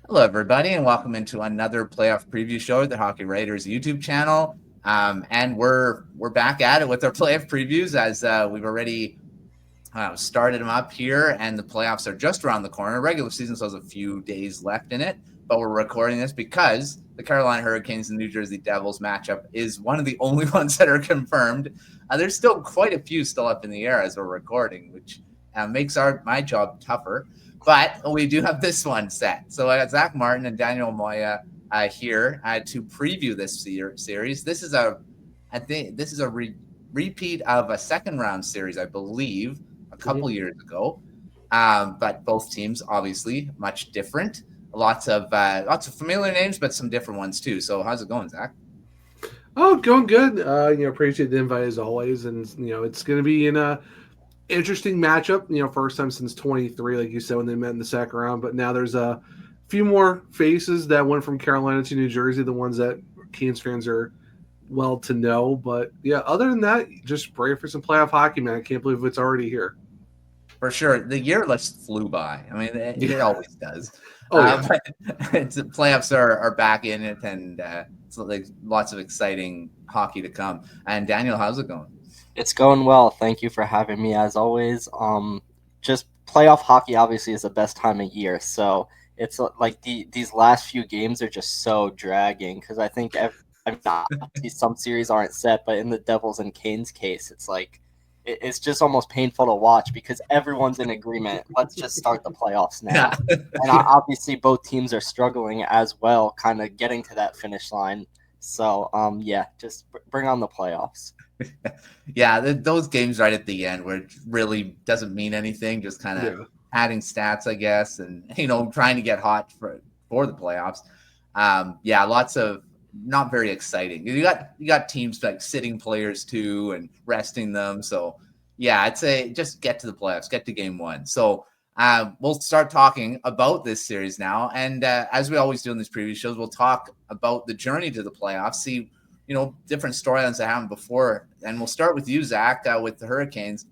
Hello, everybody, and welcome into another playoff preview show at the Hockey Writers YouTube channel. And we're back at it with our playoff previews as we've already started them up here, and the playoffs are just around the corner. Regular season still has a few days left in it, but we're recording this because the Carolina Hurricanes and New Jersey Devils matchup is one of the only ones that are confirmed. There's still quite a few still up in the air as we're recording, which makes my job tougher. But we do have this one set. So I got Zach Martin and Daniel Amoia here to preview this series. This is a repeat of a second round series, I believe, a couple years ago. But both teams obviously much different. Lots of familiar names, but some different ones too. So how's it going, Zach? Oh, going good. Appreciate the invite as always, and it's going to be in a interesting matchup. First time since 23, like you said, when they met in the second round. But now there's a few more faces that went from Carolina to New Jersey, the ones that Canes fans are well to know. But yeah, other than that, just pray for some playoff hockey, man. I can't believe it's already here. For sure, the year just flew by. I mean, it always does. Oh yeah. But the playoffs are back in it, and it's like lots of exciting hockey to come. And Daniel, how's it going? It's going well. Thank you for having me as always. Just playoff hockey obviously is the best time of year, so it's like these last few games are just so dragging because I think obviously some series aren't set, but in the Devils and Canes case, it's like it's just almost painful to watch because everyone's in agreement. Let's just start the playoffs now. Yeah. And obviously both teams are struggling as well, kind of getting to that finish line. So just bring on the playoffs. Yeah, those games right at the end where it really doesn't mean anything, just kind of adding stats, I guess, and trying to get hot for the playoffs. Lots of not very exciting. You got teams like sitting players too and resting them. So yeah, I'd say just get to the playoffs, get to game one. So we'll start talking about this series now, and as we always do in these preview shows, we'll talk about the journey to the playoffs. See, different storylines that happened before. And we'll start with you, Zach, with the Hurricanes.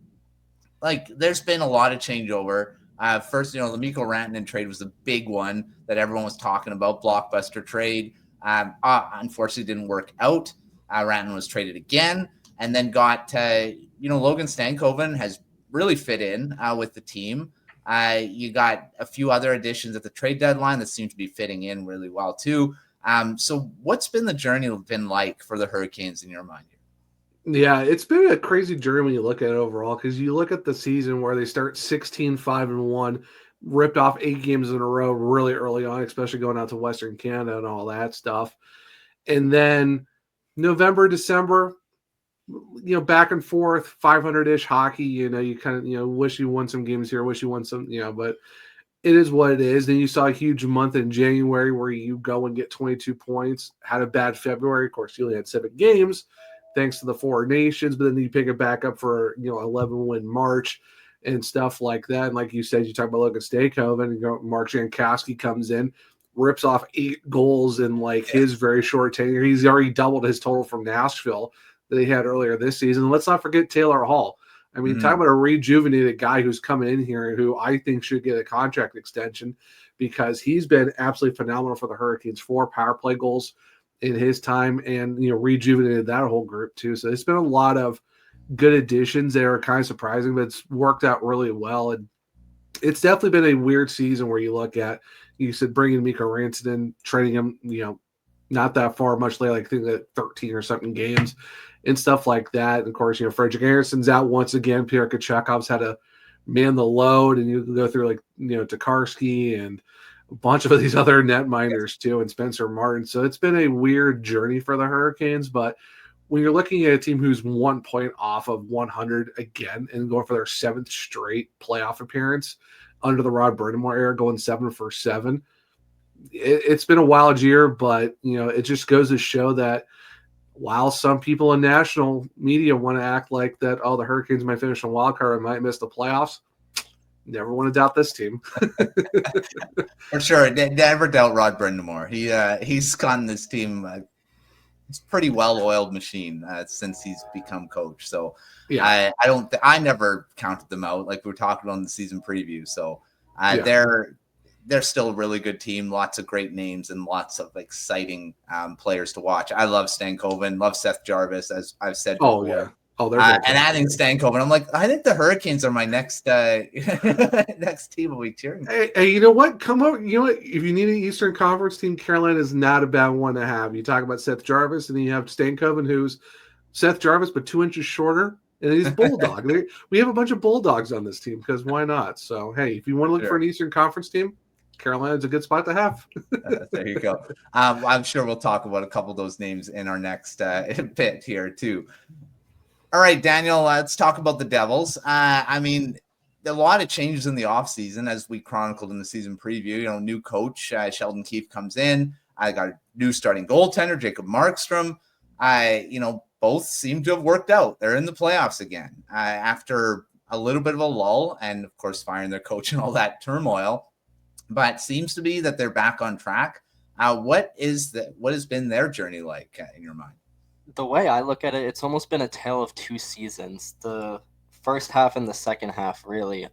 Like, there's been a lot of changeover. First, the Mikko Rantanen trade was the big one that everyone was talking about, blockbuster trade. Unfortunately, didn't work out. Rantanen was traded again, and then got, Logan Stankoven has really fit in with the team. You got a few other additions at the trade deadline that seem to be fitting in really well, too. So what's been the journey been like for the Hurricanes in your mind? Yeah, it's been a crazy journey when you look at it overall, because you look at the season where they start 16-5-1, ripped off 8 games in a row really early on, especially going out to Western Canada and all that stuff. And then November, December, back and forth, 500-ish hockey, you kind of, wish you won some games here, wish you won some, but it is what it is. Then you saw a huge month in January where you go and get 22 points, had a bad February. Of course, you only had 7 games thanks to the 4 nations, but then you pick it back up for, 11-win March and stuff like that. And like you said, you talk about Logan Stankoven, and Mark Jankowski comes in, rips off 8 goals in his very short tenure. He's already doubled his total from Nashville that he had earlier this season. And let's not forget Taylor Hall. I mean, talk about a rejuvenated guy who's coming in here and who I think should get a contract extension, because he's been absolutely phenomenal for the Hurricanes. 4 power play goals in his time, and rejuvenated that whole group too. So it's been a lot of good additions that are kind of surprising, but it's worked out really well. And it's definitely been a weird season where you look at, you said bringing Mikko Rantanen, trading him, not that far, much later, like I think that 13 or something games and stuff like that. And of course, Frederick Anderson's out once again. Pierre Kachakov's had to man the load, and you can go through Tokarski and a bunch of these other net miners too, and Spencer Martin. So it's been a weird journey for the Hurricanes, but when you're looking at a team who's 1 point off of 100 again and going for their 7th straight playoff appearance under the Rod Brind'Amour era, going 7 for 7, it's been a wild year, but it just goes to show that while some people in national media want to act like that, the Hurricanes might finish on wild card and might miss the playoffs, never want to doubt this team. For sure, never doubt Rod Brind'Amour. He's gotten this team. It's a pretty well-oiled machine since he's become coach. So yeah, I never counted them out, like we were talking on the season preview. So they're still a really good team. Lots of great names and lots of exciting players to watch. I love Stankoven, love Seth Jarvis, as I've said before. Oh, yeah. Oh, they're and adding Stankoven, I'm like, I think the Hurricanes are my next next team I'll be cheering. Hey, you know what? Come over. You know what? If you need an Eastern Conference team, Carolina is not a bad one to have. You talk about Seth Jarvis, and then you have Stankoven, who's Seth Jarvis, but 2 inches shorter, and he's Bulldog. We have a bunch of Bulldogs on this team because why not? So, hey, if you want to look for an Eastern Conference team, Carolina's a good spot to have. There you go. I'm sure we'll talk about a couple of those names in our next bit here, too. All right, Daniel, let's talk about the Devils. I mean, a lot of changes in the offseason, as we chronicled in the season preview. You know, new coach, Sheldon Keefe comes in. I got a new starting goaltender, Jacob Markstrom. Both seem to have worked out. They're in the playoffs again after a little bit of a lull and, of course, firing their coach and all that turmoil. But seems to be that they're back on track. What has been their journey like in your mind? The way I look at it, it's almost been a tale of 2 seasons. The first half and the second half, really.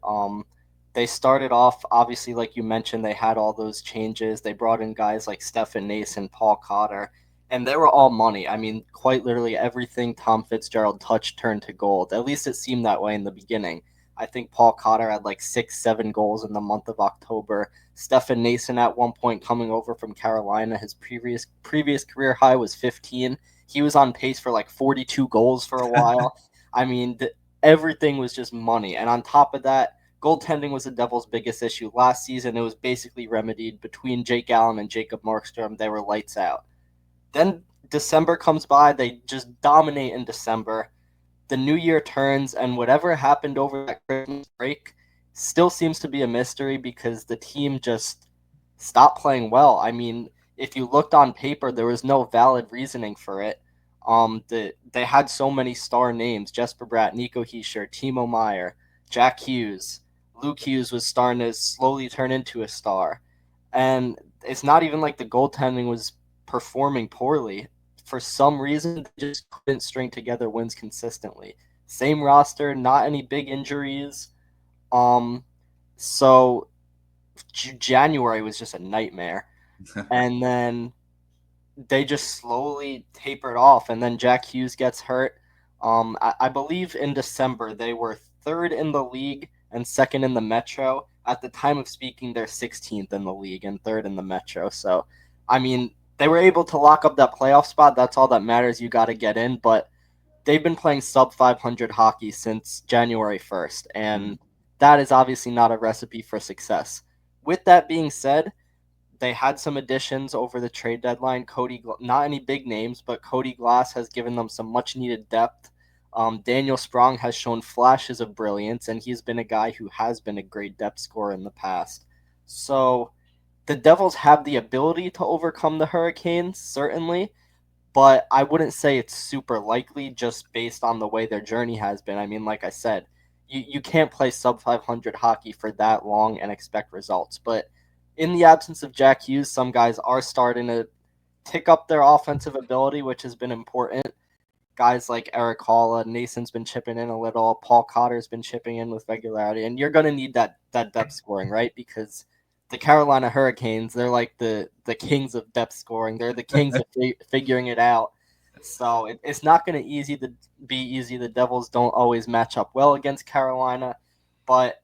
They started off, obviously, like you mentioned, they had all those changes. They brought in guys like Stefan Nason, Paul Cotter, and they were all money. I mean, quite literally everything Tom Fitzgerald touched turned to gold. At least it seemed that way in the beginning. I think Paul Cotter had like 6-7 goals in the month of October. Stefan Nason at one point coming over from Carolina, his previous career high was 15. He was on pace for like 42 goals for a while. I mean, everything was just money. And on top of that, goaltending was the Devils' biggest issue. Last season, it was basically remedied between Jake Allen and Jacob Markstrom. They were lights out. Then December comes by. They just dominate in December. The new year turns, and whatever happened over that Christmas break still seems to be a mystery because the team just stopped playing well. I mean, if you looked on paper, there was no valid reasoning for it. They had so many star names: Jesper Bratt, Nico Hischier, Timo Meier, Jack Hughes. Luke Hughes was starting to slowly turn into a star. And it's not even like the goaltending was performing poorly. For some reason, they just couldn't string together wins consistently. Same roster, not any big injuries. So January was just a nightmare. And then they just slowly tapered off, and then Jack Hughes gets hurt. I believe in December they were 3rd in the league and 2nd in the Metro. At the time of speaking, they're 16th in the league and 3rd in the Metro. So, I mean, they were able to lock up that playoff spot. That's all that matters. You got to get in. But they've been playing sub 500 hockey since January 1st, and that is obviously not a recipe for success. With that being said, they had some additions over the trade deadline. Not any big names, but Cody Glass has given them some much-needed depth. Daniel Sprong has shown flashes of brilliance, and he's been a guy who has been a great depth scorer in the past. So the Devils have the ability to overcome the Hurricanes, certainly, but I wouldn't say it's super likely just based on the way their journey has been. I mean, like I said, you can't play sub-500 hockey for that long and expect results. But in the absence of Jack Hughes, some guys are starting to tick up their offensive ability, which has been important. Guys like Eric Halla, Nason's been chipping in a little, Paul Cotter's been chipping in with regularity, and you're going to need that depth scoring, right? Because the Carolina Hurricanes, they're like the kings of depth scoring. They're the kings of figuring it out. So it's not going to be easy. The Devils don't always match up well against Carolina, but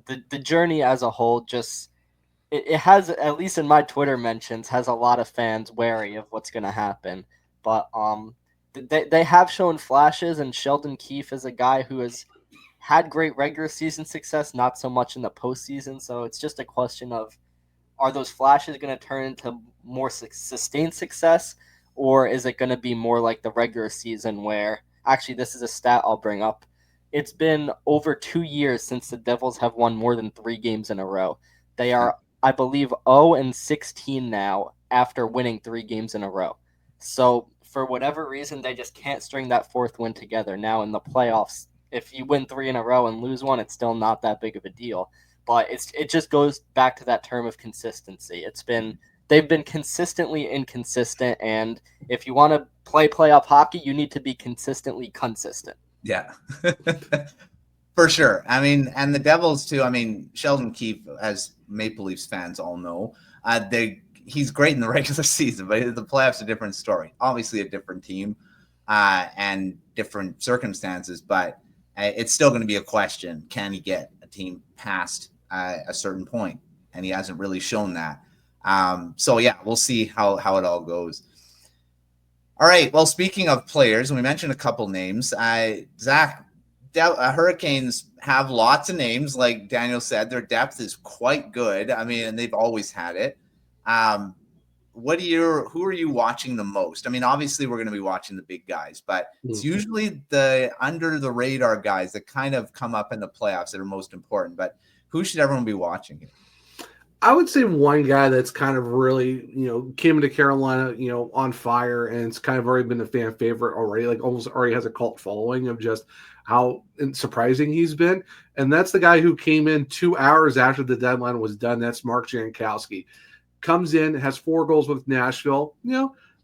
the journey as a whole just it has, at least in my Twitter mentions, has a lot of fans wary of what's going to happen. But they have shown flashes, and Sheldon Keefe is a guy who has had great regular season success, not so much in the postseason. So it's just a question of, are those flashes going to turn into more sustained success, or is it going to be more like the regular season where, actually, this is a stat I'll bring up. It's been over 2 years since the Devils have won more than 3 games in a row. They are, I believe, 0-16 now after winning 3 games in a row. So for whatever reason, they just can't string that 4th win together. Now in the playoffs, if you win 3 in a row and lose 1, it's still not that big of a deal. But it just goes back to that term of consistency. They've been consistently inconsistent, and if you want to play playoff hockey, you need to be consistently consistent. Yeah. For sure. I mean, and the Devils too. I mean, Sheldon Keefe, as Maple Leafs fans all know, he's great in the regular season, but the playoffs are a different story. Obviously, a different team and different circumstances, but it's still going to be a question: can he get a team past a certain point? And he hasn't really shown that. So yeah, we'll see how it all goes. All right. Well, speaking of players, and we mentioned a couple names, Zach. Hurricanes have lots of names, like Daniel said. Their depth is quite good. I mean, and they've always had it. Who are you watching the most? I mean, obviously we're going to be watching the big guys, but it's usually the under the radar guys that kind of come up in the playoffs that are most important. But who should everyone be watching here? I would say one guy that's kind of really, came into Carolina, on fire, and it's kind of already been a fan favorite already, like almost already has a cult following of just how surprising he's been. And that's the guy who came in 2 hours after the deadline was done. That's Mark Jankowski. Comes in, has 4 goals with Nashville,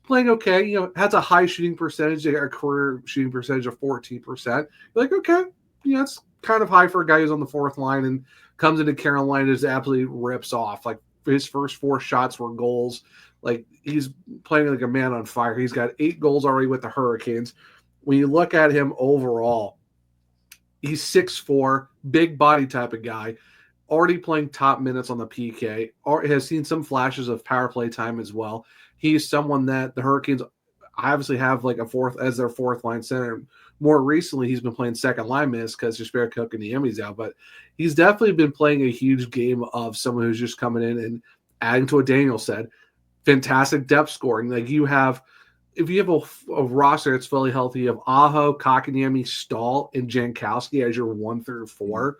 playing okay, has a high shooting percentage, a career shooting percentage of 14%. You're like, okay, it's kind of high for a guy who's on the fourth line, and comes into Carolina, just absolutely rips off. Like his first 4 shots were goals. Like he's playing like a man on fire. He's got 8 goals already with the Hurricanes. When you look at him overall, he's 6'4", big body type of guy, already playing top minutes on the PK, or has seen some flashes of power play time as well. He's someone that the Hurricanes obviously have like as their fourth line center. More recently, he's been playing second line minutes because Jesper Cook and Niemi's out, but he's definitely been playing a huge game of someone who's just coming in and adding to what Daniel said. Fantastic depth scoring. Like if you have a roster that's fully healthy, you have Aho, Kotkaniemi, Stahl, and Jankowski as your 1 through 4.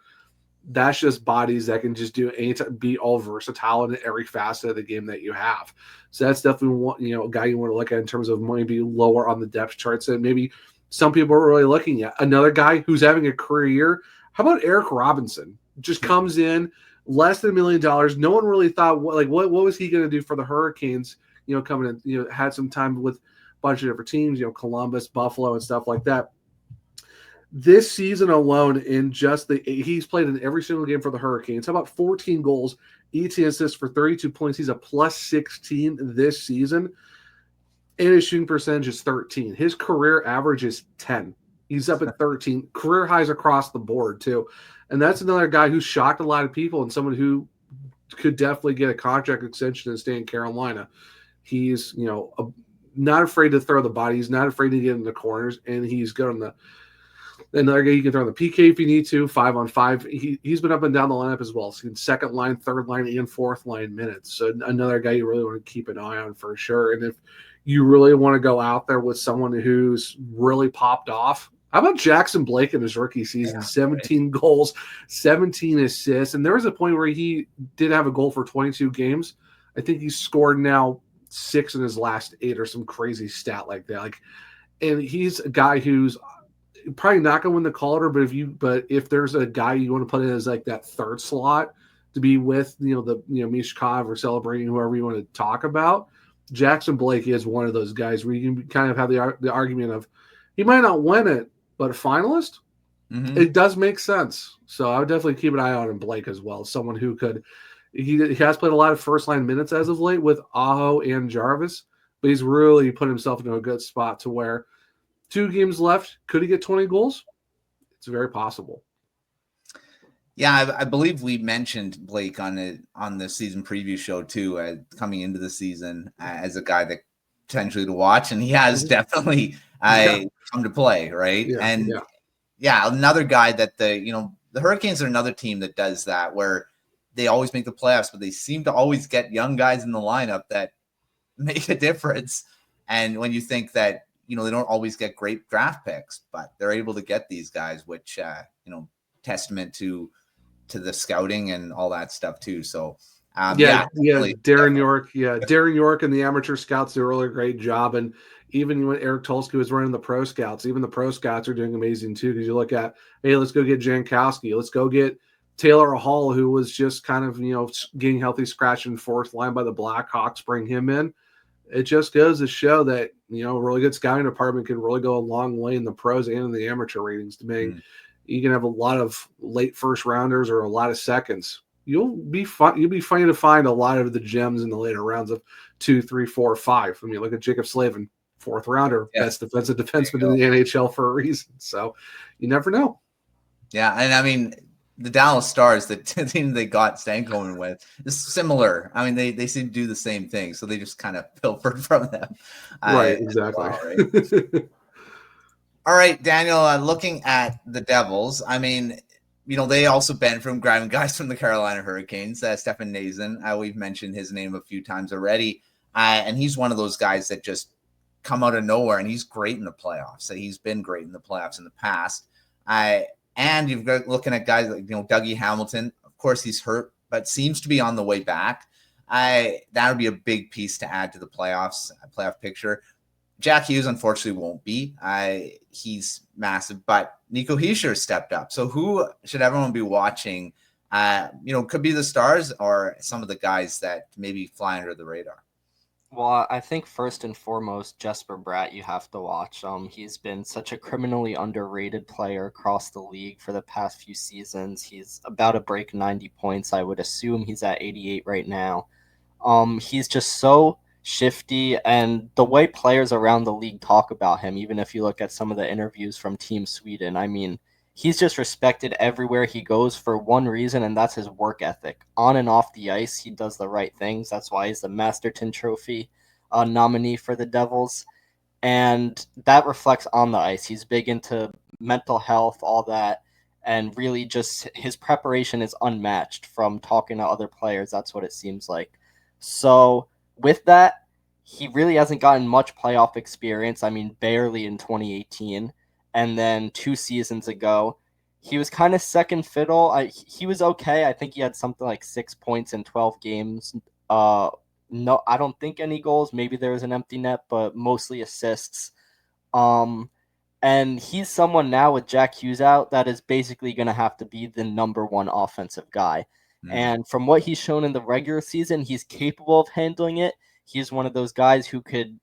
That's just bodies that can just do anytime, be all versatile in every facet of the game that you have. So that's definitely one, a guy you want to look at in terms of maybe lower on the depth charts and maybe some people are really looking at. Another guy who's having a career year. How about Eric Robinson? Just comes in less than $1 million. No one really thought what was he going to do for the Hurricanes? Coming in, had some time with a bunch of different teams, Columbus, Buffalo, and stuff like that. This season alone, he's played in every single game for the Hurricanes. How about 14 goals, 18 assists for 32 points? He's a plus 16 this season. And his shooting percentage is 13. His career average is 10. He's up at 13. Career highs across the board, too. And that's another guy who shocked a lot of people and someone who could definitely get a contract extension and stay in Carolina. He's, not afraid to throw the body. He's not afraid to get in the corners, and he's good on another guy you can throw on the PK if you need to, 5-on-5. He's been up and down the lineup as well. So second line, third line, and fourth line minutes. So another guy you really want to keep an eye on for sure. And if you really want to go out there with someone who's really popped off, how about Jackson Blake in his rookie season? 17 goals, 17 assists. And there was a point where he did have a goal for 22 games. I think he's scored now 6 in his last 8 or some crazy stat like that. And he's a guy who's probably not going to win the Calder, but if there's a guy you want to put in as like that third slot to be with, Mishkov or celebrating whoever you want to talk about, Jackson Blake is one of those guys where you can kind of have the argument of he might not win it, but a finalist, It does make sense. So I would definitely keep an eye on Blake as well. Someone who he has played a lot of first line minutes as of late with Aho and Jarvis, but he's really put himself into a good spot to where 2 games left. Could he get 20 goals? It's very possible. Yeah, I believe we mentioned Blake on the season preview show too, coming into the season as a guy that potentially to watch, and he has definitely come to play, right? Another guy that the Hurricanes are another team that does that, where they always make the playoffs, but they seem to always get young guys in the lineup that make a difference. And when you think that they don't always get great draft picks, but they're able to get these guys, which testament to the scouting and all that stuff too. So Darren York. Yeah, Darren York and the amateur scouts do a really great job. And even when Eric Tulsky was running the pro scouts, even the pro scouts are doing amazing too. Because you look at, hey, let's go get Jankowski. Let's go get Taylor Hall, who was just kind of getting healthy, scratching fourth line by the Blackhawks. Bring him in. It just goes to show that a really good scouting department can really go a long way in the pros and in the amateur ratings to make You can have a lot of late first rounders or a lot of seconds. You'll be fun. You'll be funny to find a lot of the gems in the later rounds of 2, 3, 4, 5. I mean, look at Jacob Slavin, 4th rounder, best defensive defenseman in the NHL for a reason. So you never know. Yeah, and I mean, the Dallas Stars, the team they got Stankoven with, is similar. I mean, they seem to do the same thing, so they just kind of pilfered from them. Right, exactly. Well, right? All right, Daniel, looking at the Devils, I mean, they also bend from grabbing guys from the Carolina Hurricanes. Stefan Nazin, we've mentioned his name a few times already, and he's one of those guys that just come out of nowhere, and he's great in the playoffs. So he's been great in the playoffs in the past. And you've got looking at guys like Dougie Hamilton. Of course, he's hurt, but seems to be on the way back. That would be a big piece to add to the playoff picture. Jack Hughes, unfortunately, won't be. He's massive, but Nico Hischier stepped up. So who should everyone be watching? Could be the Stars or some of the guys that maybe fly under the radar. Well, I think first and foremost, Jesper Bratt you have to watch. He's been such a criminally underrated player across the league for the past few seasons. He's about to break 90 points. I would assume he's at 88 right now. He's just so shifty, and the way players around the league talk about him, even if you look at some of the interviews from Team Sweden, I mean, he's just respected everywhere he goes for one reason, and that's his work ethic. On and off the ice, he does the right things. That's why he's the Masterton Trophy nominee for the Devils. And that reflects on the ice. He's big into mental health, all that. And really just his preparation is unmatched from talking to other players. That's what it seems like. So with that, he really hasn't gotten much playoff experience. I mean, barely in 2018. And then 2 seasons ago, he was kind of second fiddle. He was okay. I think he had something like 6 points in 12 games. No, I don't think any goals. Maybe there was an empty net, but mostly assists. And he's someone now with Jack Hughes out that is basically going to have to be the number one offensive guy. And from what he's shown in the regular season, he's capable of handling it. He's one of those guys who could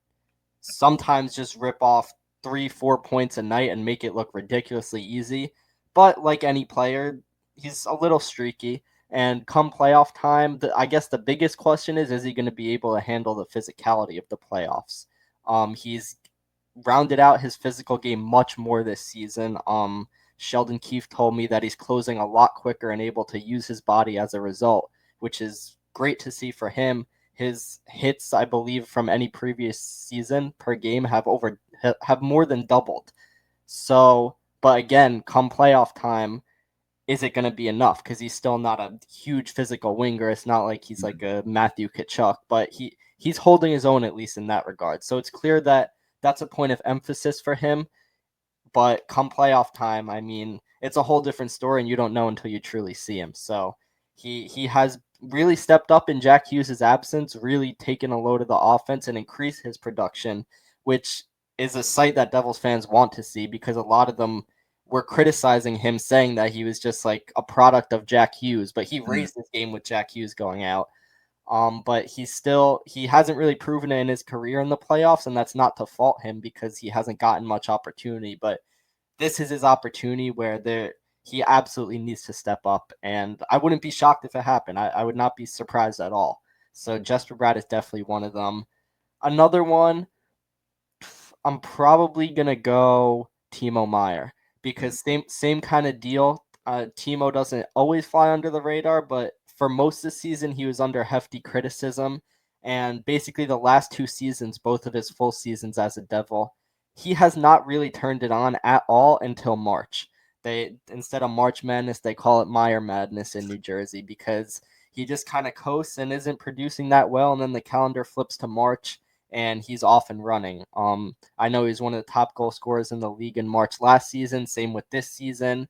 sometimes just rip off 3-4 points a night and make it look ridiculously easy. But like any player, he's a little streaky. And come playoff time, I guess the biggest question is he going to be able to handle the physicality of the playoffs? He's rounded out his physical game much more this season. Sheldon Keefe told me that he's closing a lot quicker and able to use his body as a result, which is great to see for him. His hits, I believe, from any previous season per game have more than doubled. So, but again, come playoff time, is it going to be enough? Because he's still not a huge physical winger. It's not like he's like a Matthew Tkachuk, but he's holding his own at least in that regard. So it's clear that that's a point of emphasis for him. But come playoff time, I mean, it's a whole different story, and you don't know until you truly see him. So he has really stepped up in Jack Hughes' absence, really taken a load of the offense and increased his production, which is a sight that Devils fans want to see because a lot of them were criticizing him, saying that he was just like a product of Jack Hughes, but he raised his game with Jack Hughes going out. But he hasn't really proven it in his career in the playoffs, and that's not to fault him because he hasn't gotten much opportunity. But this is his opportunity where he absolutely needs to step up, and I wouldn't be shocked if it happened. I would not be surprised at all. So Jesper Bratt is definitely one of them. Another one, I'm probably gonna go Timo Meier because same kind of deal. Timo doesn't always fly under the radar, but for most of the season, he was under hefty criticism. And basically the last 2 seasons, both of his full seasons as a Devil, he has not really turned it on at all until March. Instead of March Madness, they call it Meier Madness in New Jersey because he just kind of coasts and isn't producing that well. And then the calendar flips to March and he's off and running. I know he's one of the top goal scorers in the league in March last season. Same with this season.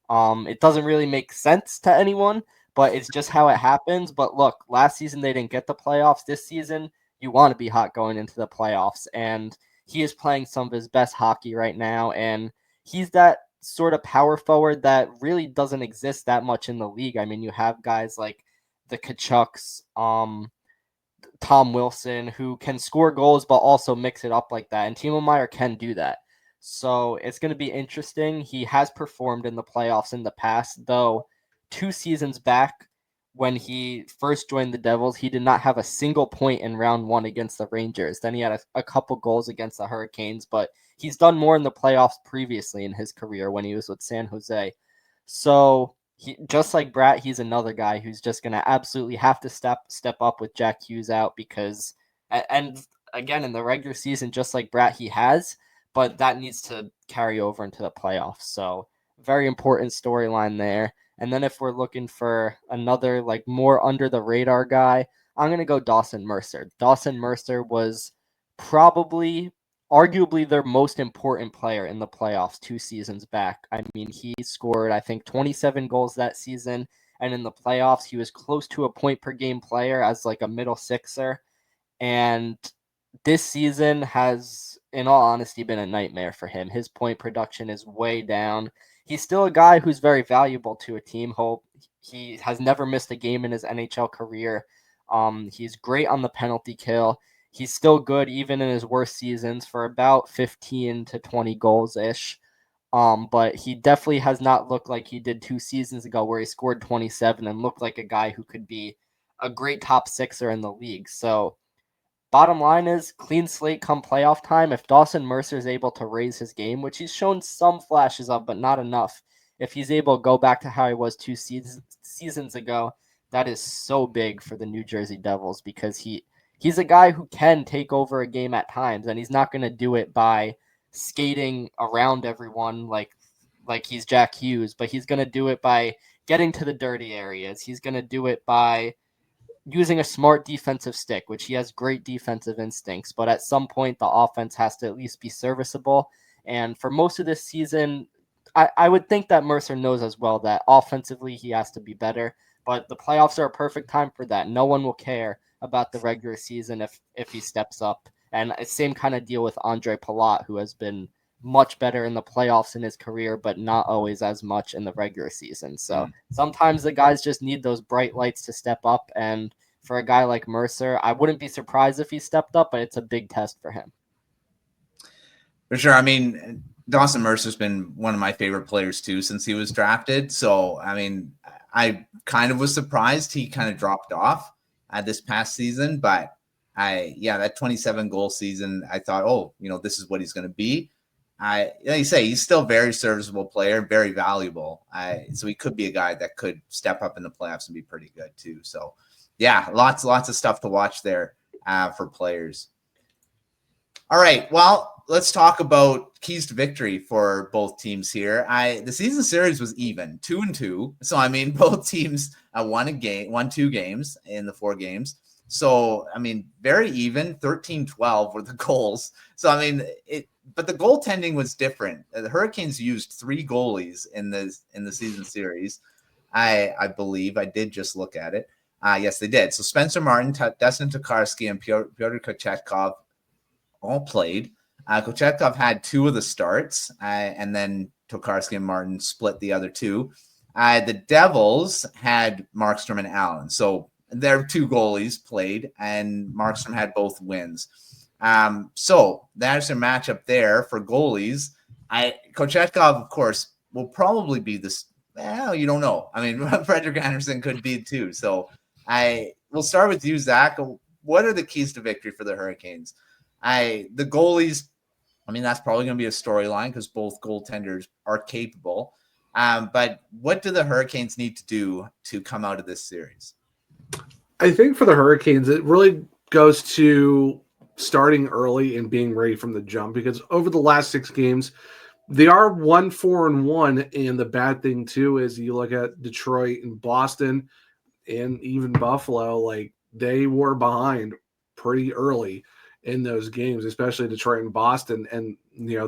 It doesn't really make sense to anyone, but it's just how it happens. But look, last season they didn't get the playoffs. This season, you want to be hot going into the playoffs. And he is playing some of his best hockey right now. And he's that sort of power forward that really doesn't exist that much in the league. I mean, you have guys like the Kachucks, Tom Wilson, who can score goals but also mix it up like that. And Timo Meier can do that. So it's going to be interesting. He has performed in the playoffs in the past, though 2 seasons back when he first joined the Devils, he did not have a single point in round 1 against the Rangers. Then he had a couple goals against the Hurricanes, but he's done more in the playoffs previously in his career when he was with San Jose. So just like Bratt, he's another guy who's just going to absolutely have to step up with Jack Hughes out because, and again, in the regular season, just like Bratt, he has, but that needs to carry over into the playoffs. So very important storyline there. And then if we're looking for another like more under the radar guy, I'm going to go Dawson Mercer. Dawson Mercer was probably arguably their most important player in the playoffs 2 seasons back. I mean, he scored, I think, 27 goals that season. And in the playoffs, he was close to a point per game player as like a middle sixer. And this season has, in all honesty, been a nightmare for him. His point production is way down. He's still a guy who's very valuable to a team. He has never missed a game in his NHL career. He's great on the penalty kill. He's still good even in his worst seasons for about 15 to 20 goals-ish. But he definitely has not looked like he did 2 seasons ago where he scored 27 and looked like a guy who could be a great top sixer in the league. So bottom line is clean slate come playoff time. If Dawson Mercer is able to raise his game, which he's shown some flashes of, but not enough, if he's able to go back to how he was 2 seasons ago, that is so big for the New Jersey Devils because he's a guy who can take over a game at times, and he's not going to do it by skating around everyone like he's Jack Hughes, but he's going to do it by getting to the dirty areas. He's going to do it by using a smart defensive stick, which he has great defensive instincts, but at some point the offense has to at least be serviceable. And for most of this season, I would think that Mercer knows as well that offensively he has to be better, but the playoffs are a perfect time for that. No one will care about the regular season if he steps up. And same kind of deal with Andre Palat, who has been much better in the playoffs in his career, but not always as much in the regular season. So sometimes the guys just need those bright lights to step up. And for a guy like Mercer, I wouldn't be surprised if he stepped up, but it's a big test for him. For sure. I mean, Dawson Mercer's been one of my favorite players too since he was drafted. So, I mean, I kind of was surprised he kind of dropped off this past season, but that 27 goal season, I thought, this is what he's going to be. Like you say, he's still a very serviceable player, very valuable. So he could be a guy that could step up in the playoffs and be pretty good too. So yeah, lots of stuff to watch there for players. All right, well, let's talk about keys to victory for both teams here. The season series was even 2-2. So I mean, both teams won 2 games in the 4 games. So I mean, very even. 13-12 were the goals. So I mean, but the goaltending was different. The Hurricanes used 3 goalies in the season series. I believe I did just look at it. Yes, they did. So Spencer Martin, Dustin Tokarski, and Pyotr Kochetkov all played. Kochetkov had 2 of the starts, and then Tokarski and Martin split the other 2. The Devils had Markstrom and Allen. So their 2 goalies played, and Markstrom had both wins. So that's a matchup there for goalies. Kochetkov, of course, will probably be this. Well, you don't know. I mean, Frederik Andersen could be too. So we'll start with you, Zach. What are the keys to victory for the Hurricanes? The goalies, I mean, that's probably going to be a storyline because both goaltenders are capable. But what do the Hurricanes need to do to come out of this series? I think for the Hurricanes, it really goes to starting early and being ready from the jump, because over the last 6 games, they are 1-4-1. And the bad thing too is you look at Detroit and Boston and even Buffalo, like they were behind pretty early in those games, especially Detroit and Boston. And,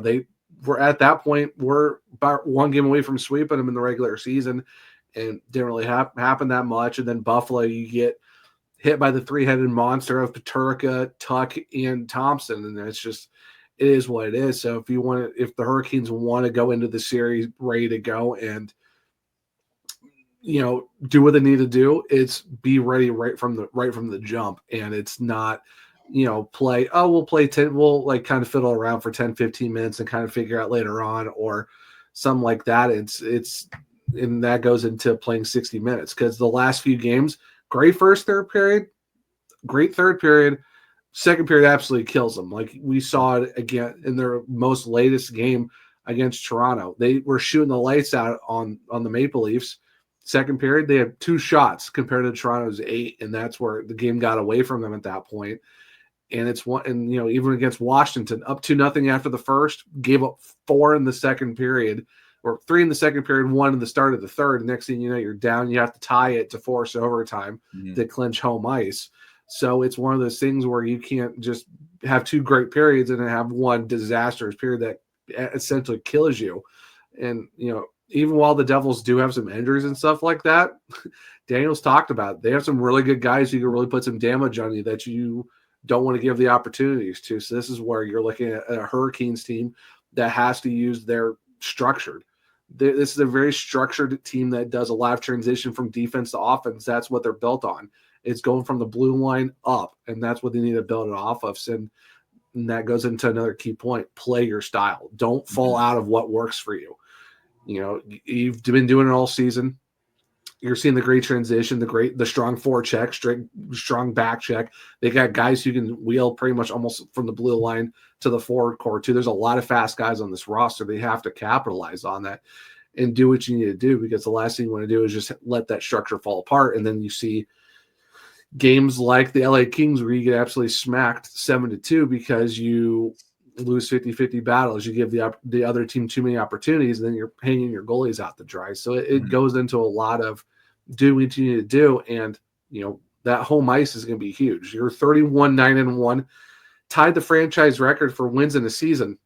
they were at that point, were about 1 game away from sweeping them in the regular season, and didn't really happen that much. And then Buffalo, you get hit by the 3-headed monster of Peterka, Tuck, and Thompson. And it is what it is. So if the Hurricanes want to go into the series ready to go and, do what they need to do, it's be ready right from the jump. And it's not, play. Oh, we'll play 10. We'll like kind of fiddle around for 10, 15 minutes and kind of figure out later on, or something like that. And that goes into playing 60 minutes because the last few games, great third period, great third period. Second period absolutely kills them. Like we saw it again in their most latest game against Toronto. They were shooting the lights out on the Maple Leafs. Second period, they had 2 shots compared to Toronto's 8, and that's where the game got away from them at that point. And it's one, and even against Washington, up 2-0 after the first, gave up 4 in the second period, or 3 in the second period, 1 in the start of the third. Next thing you know, you're down. You have to tie it to force overtime to clinch home ice. So it's one of those things where you can't just have 2 great periods and then have one disastrous period that essentially kills you. And, even while the Devils do have some injuries and stuff like that, Daniel's talked about it. They have some really good guys who can really put some damage on you that you don't want to give the opportunities to. So this is where you're looking at a Hurricanes team that has to use their structured. This is a very structured team that does a lot of transition from defense to offense. That's what they're built on. It's going from the blue line up, and that's what they need to build it off of. And that goes into another key point. Play your style. Don't fall out of what works for you. You've been doing it all season. You're seeing the great transition, the strong forecheck, strong back check. They got guys who can wheel pretty much almost from the blue line to the forward core too. There's a lot of fast guys on this roster. They have to capitalize on that and do what you need to do, because the last thing you want to do is just let that structure fall apart. And then you see games like the LA Kings where you get absolutely smacked 7-2 because you lose 50-50 battles. You give the other team too many opportunities, and then you're hanging your goalies out to dry. So it goes into a lot of do what you need to do, and that home ice is going to be huge. You're 31-9-1, tied the franchise record for wins in a season.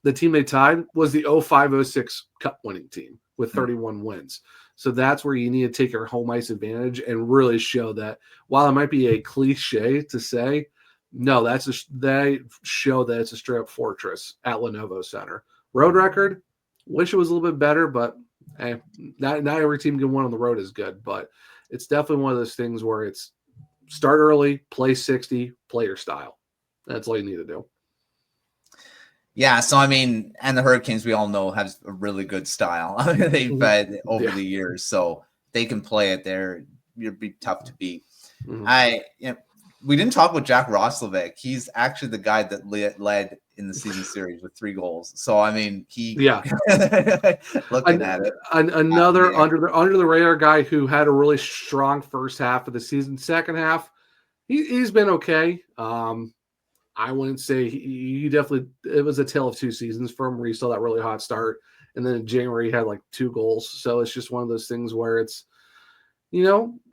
The team they tied was the 05-06 Cup winning team with 31 wins. So that's where you need to take your home ice advantage and really show that, while it might be a cliche to say, no, they show that it's a straight up fortress at Lenovo Center. Road record, wish it was a little bit better, but not every team can win on the road is good. But it's definitely one of those things where it's start early, play 60, play your style. That's all you need to do. Yeah, so and the Hurricanes, we all know, have a really good style. They've had over the years, so they can play it there. It'd be tough to beat. We didn't talk about Jack Roslovic. He's actually the guy that led in the season series with 3 goals. So looking at it, another under the radar guy who had a really strong first half of the season. Second half, he's been okay. I wouldn't say he definitely. It was a tale of 2 seasons for him, where he saw that really hot start, and then in January he had like 2 goals. So it's just one of those things where it's,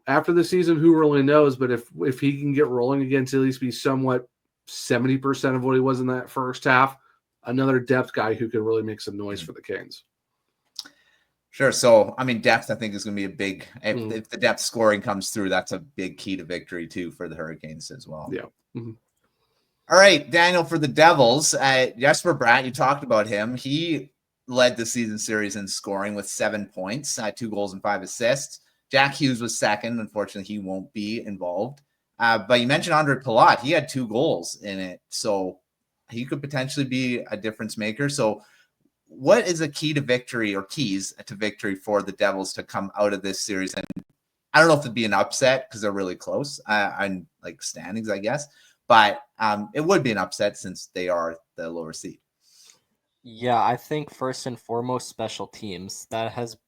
after the season, who really knows? But if he can get rolling again to at least be somewhat 70% of what he was in that first half, another depth guy who can really make some noise for the Canes. Sure. So, depth, I think, is going to be a big, if the depth scoring comes through, that's a big key to victory too for the Hurricanes as well. Yeah. Mm-hmm. All right, Daniel, for the Devils, Jesper Bratt, you talked about him. He led the season series in scoring with 7 points, 2 goals and 5 assists. Jack Hughes was second. Unfortunately, he won't be involved. But you mentioned Andre Palat. He had 2 goals in it, so he could potentially be a difference maker. So what is a key to victory, or keys to victory, for the Devils to come out of this series? And I don't know if it'd be an upset because they're really close on like standings, I guess. But it would be an upset since they are the lower seed. Yeah, I think first and foremost, special teams.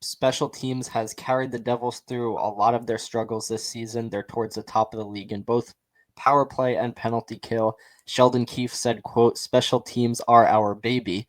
Special teams has carried the Devils through a lot of their struggles this season. They're towards the top of the league in both power play and penalty kill. Sheldon Keefe said, quote, "Special teams are our baby."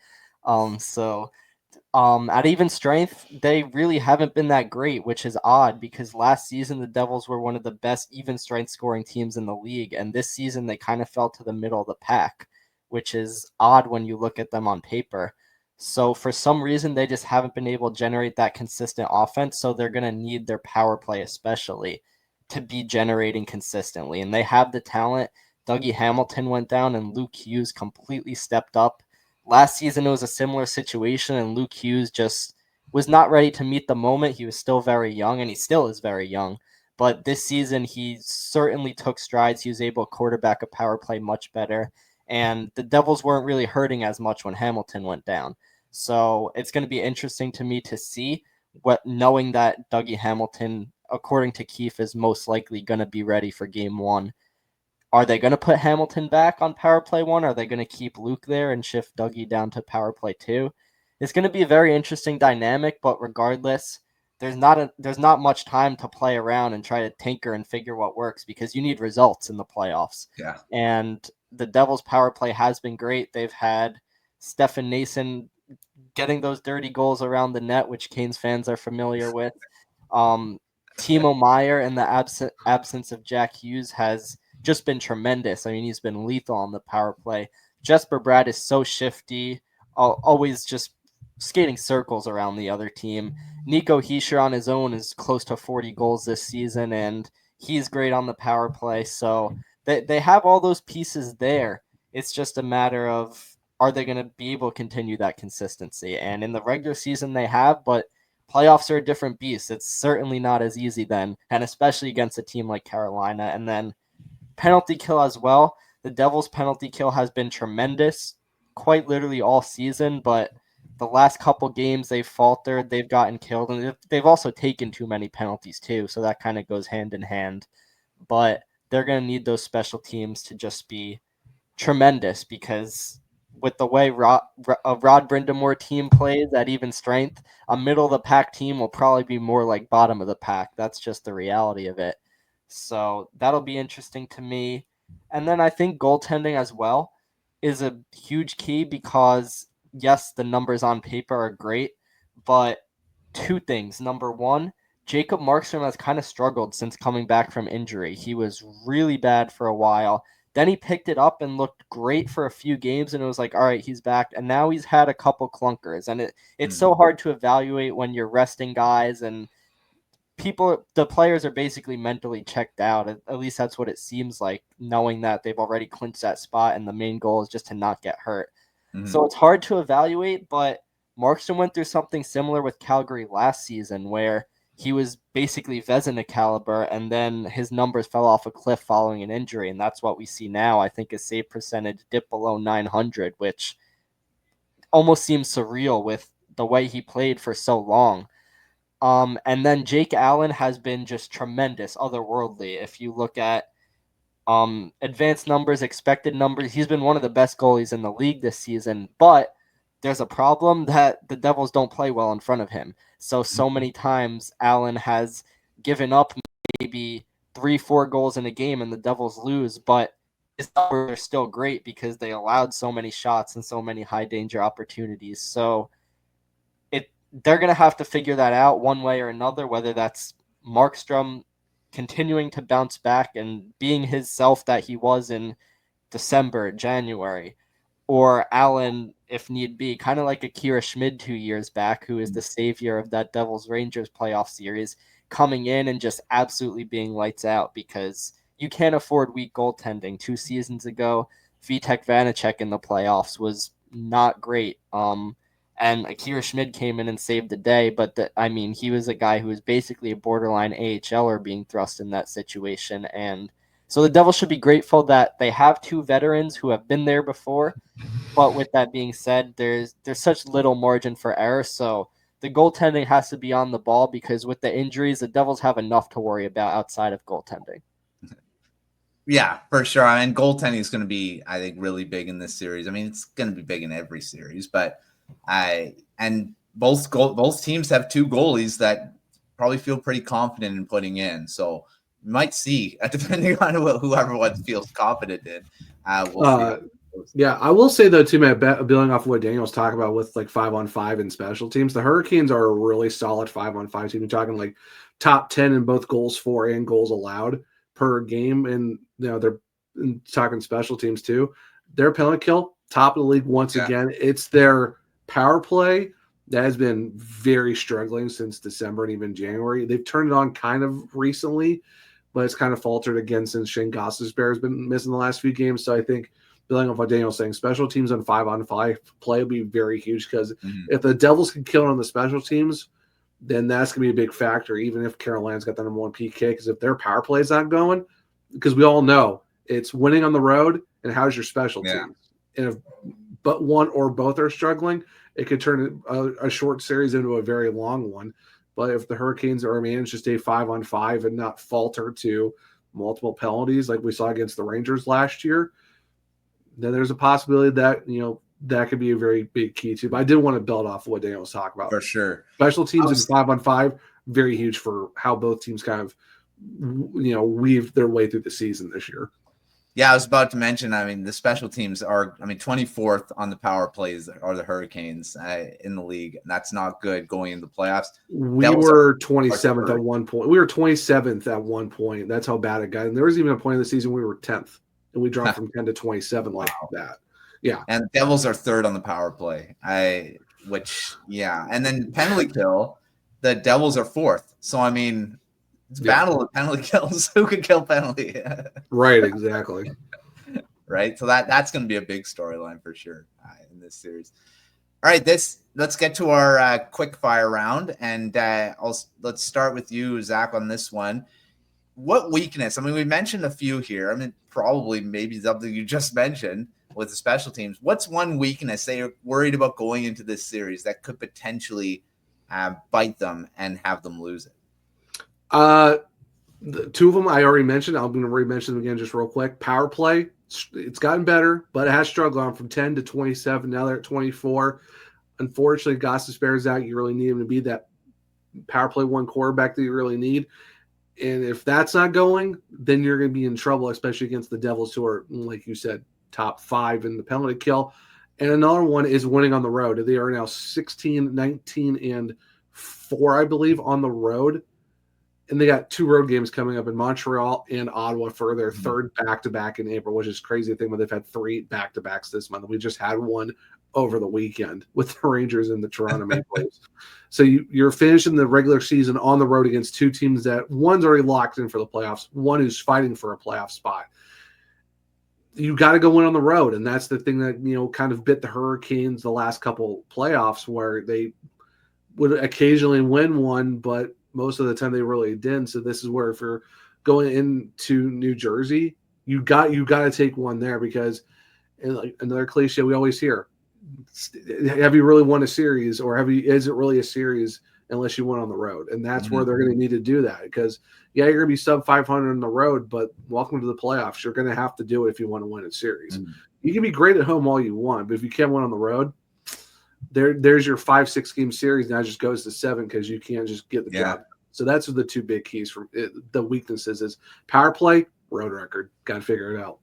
At even strength, they really haven't been that great, which is odd because last season the Devils were one of the best even strength scoring teams in the league, and this season they kind of fell to the middle of the pack, which is odd when you look at them on paper. So for some reason, they just haven't been able to generate that consistent offense, so they're going to need their power play especially to be generating consistently, and they have the talent. Dougie Hamilton went down, and Luke Hughes completely stepped up. Last season, it was a similar situation, and Luke Hughes just was not ready to meet the moment. He was still very young, and he still is very young. But this season, he certainly took strides. He was able to quarterback a power play much better. And the Devils weren't really hurting as much when Hamilton went down. So it's going to be interesting to me to see knowing that Dougie Hamilton, according to Keefe, is most likely going to be ready for game 1. Are they going to put Hamilton back on power play 1? Are they going to keep Luke there and shift Dougie down to power play 2? It's going to be a very interesting dynamic, but regardless, there's not much time to play around and try to tinker and figure what works, because you need results in the playoffs. Yeah. And the Devils' power play has been great. They've had Stefan Nason getting those dirty goals around the net, which Canes fans are familiar with. Timo Meier, in the absence of Jack Hughes, has just been tremendous. I mean, he's been lethal on the power play. Jesper Bratt is so shifty, always just skating circles around the other team. Nico Hischier on his own is close to 40 goals this season, and he's great on the power play. So they have all those pieces there. It's just a matter of, are they going to be able to continue that consistency? And in the regular season they have, but playoffs are a different beast. It's certainly not as easy then, and especially against a team like Carolina. And then penalty kill as well. The Devils' penalty kill has been tremendous, quite literally all season, but the last couple games they've faltered, they've gotten killed, and they've also taken too many penalties too, so that kind of goes hand in hand. But they're going to need those special teams to just be tremendous, because with the way a Rod Brindamore team plays at even strength, a middle-of-the-pack team will probably be more like bottom of the pack. That's just the reality of it. So that'll be interesting to me. And then I think goaltending as well is a huge key, because, yes, the numbers on paper are great, but two things. Number one, Jacob Markstrom has kind of struggled since coming back from injury. He was really bad for a while. Then he picked it up and looked great for a few games, and it was like, all right, he's back. And now he's had a couple clunkers. And it's so hard to evaluate when you're resting guys, and the players are basically mentally checked out. At least that's what it seems like, knowing that they've already clinched that spot and the main goal is just to not get hurt. So it's hard to evaluate, but Markstrom went through something similar with Calgary last season, where he was basically Vezina caliber, and then his numbers fell off a cliff following an injury, and that's what we see now. I think his save percentage dipped below 900, which almost seems surreal with the way he played for so long. And then Jake Allen has been just tremendous, otherworldly. If you look at advanced numbers, expected numbers, he's been one of the best goalies in the league this season, but there's a problem that the Devils don't play well in front of him. So many times Allen has given up maybe 3-4 goals in a game and the Devils lose, but his numbers are still great because they allowed so many shots and so many high danger opportunities. So they're going to have to figure that out one way or another, whether that's Markstrom continuing to bounce back and being his self that he was in December, January, or Allen, if need be, kind of like Akira Schmid 2 years back, who is the savior of that Devils-Rangers playoff series, coming in and just absolutely being lights out, because you can't afford weak goaltending. 2 seasons ago, Vitek Vanacek in the playoffs was not great. And Akira Schmid came in and saved the day, but he was a guy who was basically a borderline AHLer being thrust in that situation. And so the Devils should be grateful that they have 2 veterans who have been there before. But with that being said, there's such little margin for error. So the goaltending has to be on the ball, because with the injuries, the Devils have enough to worry about outside of goaltending. Yeah, for sure. I mean, goaltending is going to be, I think, really big in this series. I mean, it's going to be big in every series, but both teams have 2 goalies that probably feel pretty confident in putting in. So you might see, depending on whoever one feels confident in. We'll see. Yeah, I will say though too, Matt, building off of what Daniel was talking about with like 5-on-5 and special teams, the Hurricanes are a really solid 5-on-5 team. You're talking like top 10 in both goals for and goals allowed per game, and they're talking special teams too. Their penalty kill, top of the league once again. It's their power play that has been very struggling since December and even January. They've turned it on kind of recently, but it's kind of faltered again since Shane Gostisbehere has been missing the last few games. So I think, building off what Daniel's saying, special teams on 5-on-5 play will be very huge, because if the Devils can kill it on the special teams, then that's going to be a big factor, even if Carolina's got the number 1 PK, because if their power play is not going, because we all know it's winning on the road and how's your special teams. And if but one or both are struggling, it could turn a short series into a very long one. But if the Hurricanes are managed to stay 5-on-5 and not falter to multiple penalties like we saw against the Rangers last year, then there's a possibility that, that could be a very big key too. But I did want to build off what Daniel was talking about. For sure. Special teams in 5-on-5, very huge for how both teams kind of, weave their way through the season this year. Yeah, I was about to mention, the special teams are, 24th on the power plays are the Hurricanes in the league. And that's not good going into the playoffs. We were 27th at one point. We were 27th at one point. That's how bad it got. And there was even a point in the season we were 10th. And we dropped from 10 to 27 like that. Yeah. And Devils are 3rd on the power play. And then penalty kill, the Devils are 4th. So, it's a battle of penalty kills. Who can kill penalty? Right, exactly. Right. So that's going to be a big storyline for sure in this series. All right, let's get to our quick fire round, and let's start with you, Zach, on this one. What weakness? We mentioned a few here. Probably maybe something you just mentioned with the special teams. What's one weakness that you're worried about going into this series that could potentially bite them and have them lose it? The two of them I already mentioned. I'm going to re-mention them again just real quick. Power play, it's gotten better, but it has struggled on from 10 to 27. Now they're at 24. Unfortunately, Gostisbehere's out. You really need him to be that power play 1 quarterback that you really need. And if that's not going, then you're going to be in trouble, especially against the Devils, who are, like you said, top 5 in the penalty kill. And another one is winning on the road. They are now 16, 19, and 4, I believe, on the road. And they got 2 road games coming up in Montreal and Ottawa for their 3rd back-to-back in April, which is crazy to think, but they've had 3 back-to-backs this month. We just had one over the weekend with the Rangers and the Toronto Maple Leafs. So you're finishing the regular season on the road against 2 teams that one's already locked in for the playoffs, one who's fighting for a playoff spot. You got to go win on the road, and that's the thing that kind of bit the Hurricanes the last couple playoffs, where they would occasionally win one, but most of the time they really didn't. So this is where, if you're going into New Jersey, you got to take one there, because, and like another cliche we always hear, have you really won a series, or is it really a series unless you win on the road? And that's where they're going to need to do that, because you're going to be sub 500 on the road, but welcome to the playoffs. You're going to have to do it if you want to win a series. You can be great at home all you want, but if you can't win on the road, there's your 5-6 game series now just goes to 7, because you can't just get the job. So that's the 2 big keys from the weaknesses is power play, road record. Got to figure it out.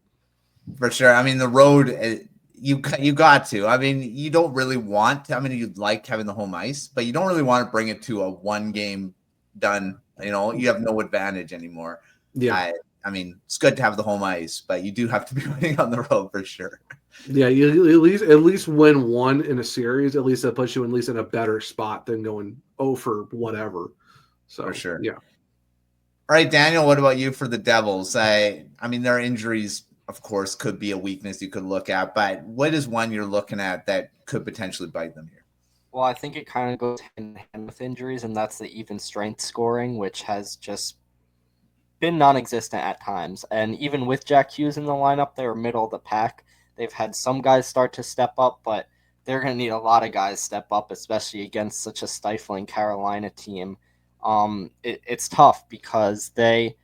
For sure. The road, you got to. You don't really want to. You'd like having the home ice, but you don't really want to bring it to a 1 game done. You have no advantage anymore. Yeah. It's good to have the home ice, but you do have to be winning on the road for sure. Yeah, you at least win 1 in a series. At least that puts you at least in a better spot than going for whatever. So for sure. Yeah. All right, Daniel, what about you for the Devils? Their injuries, of course, could be a weakness you could look at, but what is one you're looking at that could potentially bite them here? Well, I think it kind of goes hand in hand with injuries, and that's the even strength scoring, which has just been non-existent at times. And even with Jack Hughes in the lineup, they're middle of the pack. They've had some guys start to step up, but they're going to need a lot of guys step up, especially against such a stifling Carolina team. It's tough because they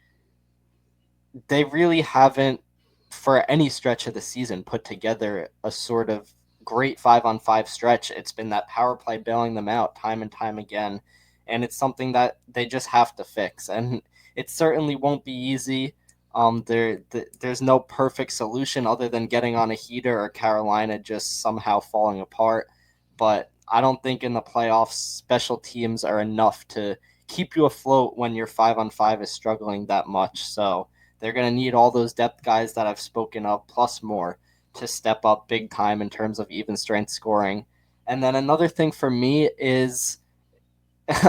really haven't, for any stretch of the season, put together a sort of great 5-on-5 stretch. It's been that power play bailing them out time and time again, and it's something that they just have to fix. And it certainly won't be easy. There's no perfect solution other than getting on a heater or Carolina just somehow falling apart. But I don't think in the playoffs special teams are enough to keep you afloat when your 5-on-5 is struggling that much. So they're going to need all those depth guys that I've spoken of, plus more, to step up big time in terms of even strength scoring. And then another thing for me is,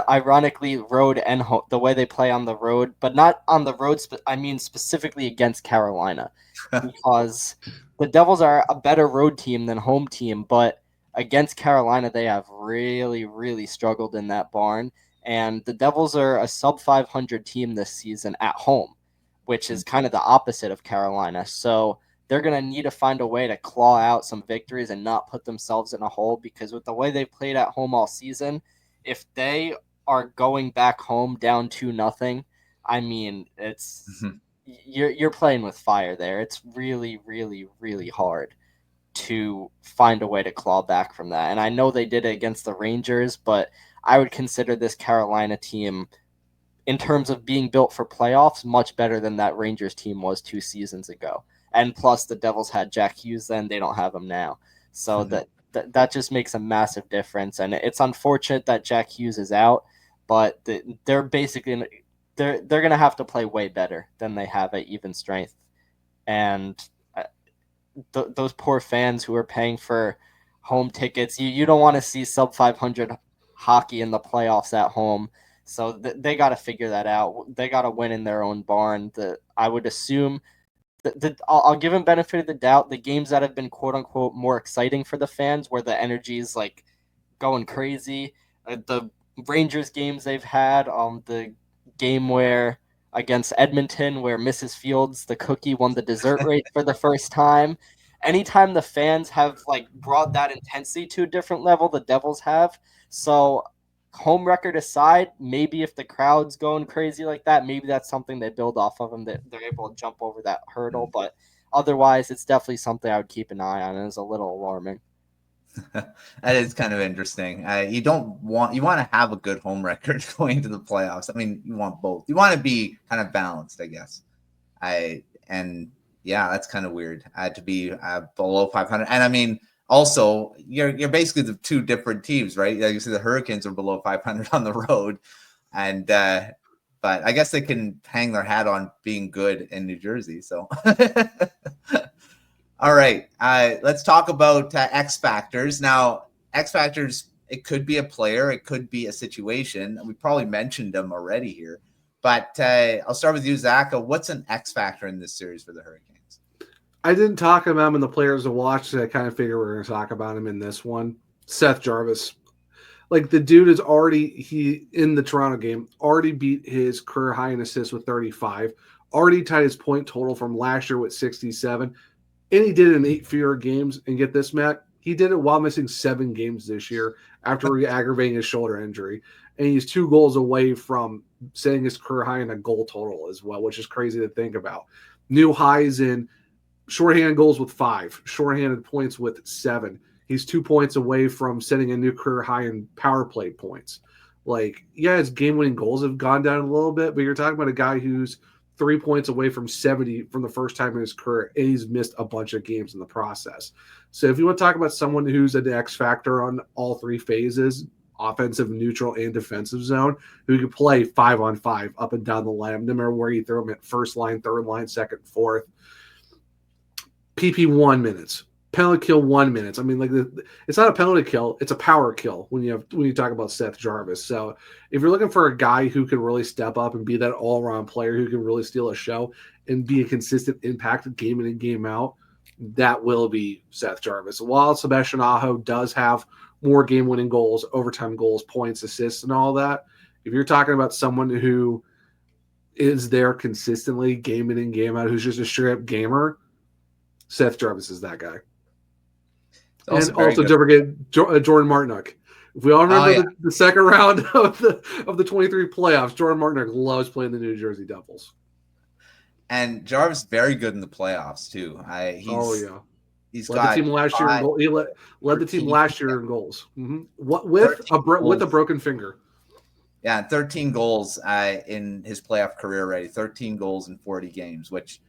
ironically, road and home, the way they play on the road, but not on the road. Specifically against Carolina, because the Devils are a better road team than home team, but against Carolina, they have really, really struggled in that barn. And the Devils are a sub 500 team this season at home, which is kind of the opposite of Carolina. So they're going to need to find a way to claw out some victories and not put themselves in a hole, because with the way they played at home all season, if they are going back home down 2-0, I mean, it's you're playing with fire there. It's really, really, really hard to find a way to claw back from that. And I know they did it against the Rangers, but I would consider this Carolina team, in terms of being built for playoffs, much better than that Rangers team was 2 seasons ago. And plus, the Devils had Jack Hughes then; they don't have him now. So that just makes a massive difference. And it's unfortunate that Jack Hughes is out, but they're basically they're going to have to play way better than they have at even strength. And those poor fans who are paying for home tickets, you don't want to see sub 500 hockey in the playoffs at home. So they got to figure that out. They got to win in their own barn. I would assume I'll give them benefit of the doubt. The games that have been quote unquote more exciting for the fans, where the energy is like going crazy, the Rangers games they've had, the game where against Edmonton where Mrs. Fields the cookie won the dessert race for the first time. Anytime the fans have like brought that intensity to a different level, the Devils have. So home record aside, maybe if the crowd's going crazy like that, maybe that's something they build off of and that they're able to jump over that hurdle. But otherwise, it's definitely something I would keep an eye on. And it's a little alarming. That is kind of interesting. You want to have a good home record going into the playoffs. I mean, you want both. You want to be kind of balanced, I guess. That's kind of weird to be below 500. And I mean, also, you're basically the two different teams, right? Like you see, the Hurricanes are below 500 on the road, and but I guess they can hang their hat on being good in New Jersey. So, all right, let's talk about X factors. Now, X factors, it could be a player, it could be a situation. We probably mentioned them already here, but I'll start with you, Zach. What's an X factor in this series for the Hurricanes? I didn't talk about him in the players to watch, so I kind of figure we're going to talk about him in this one. Seth Jarvis. Like, the dude is already, in the Toronto game, already beat his career high in assists with 35, already tied his point total from last year with 67, and he did it in 8 fewer games. And get this, Matt, he did it while missing 7 games this year after aggravating his shoulder injury. And he's 2 goals away from setting his career high in a goal total as well, which is crazy to think about. New highs in shorthanded goals with 5, shorthanded points with 7. He's 2 points away from setting a new career high in power play points. Like, yeah, his game-winning goals have gone down a little bit, but you're talking about a guy who's 3 points away from 70 from the first time in his career, and he's missed a bunch of games in the process. So if you want to talk about someone who's an X factor on all 3 phases, offensive, neutral, and defensive zone, who can play 5-on-5 up and down the line, no matter where you throw him at first line, third line, second, fourth. PP 1 minutes, penalty kill 1 minutes. I mean, like, it's not a penalty kill; it's a power kill when you talk about Seth Jarvis. So, if you're looking for a guy who can really step up and be that all-around player who can really steal a show and be a consistent impact game in and game out, that will be Seth Jarvis. While Sebastian Aho does have more game-winning goals, overtime goals, points, assists, and all that, if you're talking about someone who is there consistently, game in and game out, who's just a straight-up gamer, Seth Jarvis is that guy. And also don't forget Jordan Martinook. If we all remember the second round of the 23 playoffs, Jordan Martinook loves playing the New Jersey Devils. And Jarvis very good in the playoffs too. He's led the team last year in goals. He led the team last year in goals. Mm-hmm. With a broken finger. Yeah, 13 goals in his playoff career already. 13 goals in 40 games, which